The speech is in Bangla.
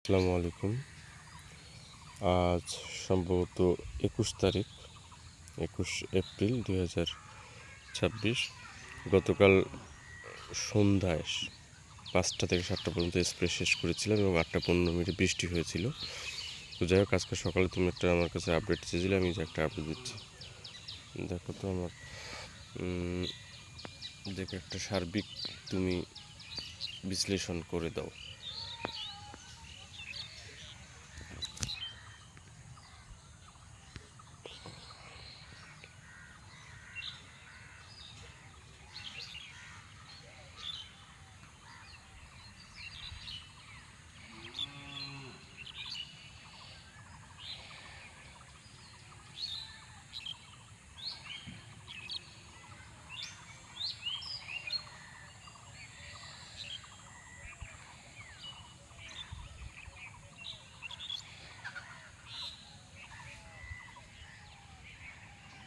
আসসালামু আলাইকুম। আজ সম্ভবত ২১ এপ্রিল ২০২৬। গতকাল সন্ধ্যায় ৫টা থেকে ৭টা পর্যন্ত স্প্রে শেষ করেছিলাম এবং ৮টা ১৫ মিনিটে বৃষ্টি হয়েছিল। তো যাই হোক, আজকে সকালে তুমি একটা আমার কাছে আপডেট চেয়েছিলে, আমি যে একটা আপডেট দিচ্ছি। দেখো তো আমার দেখে একটা সার্বিক তুমি বিশ্লেষণ করে দাও।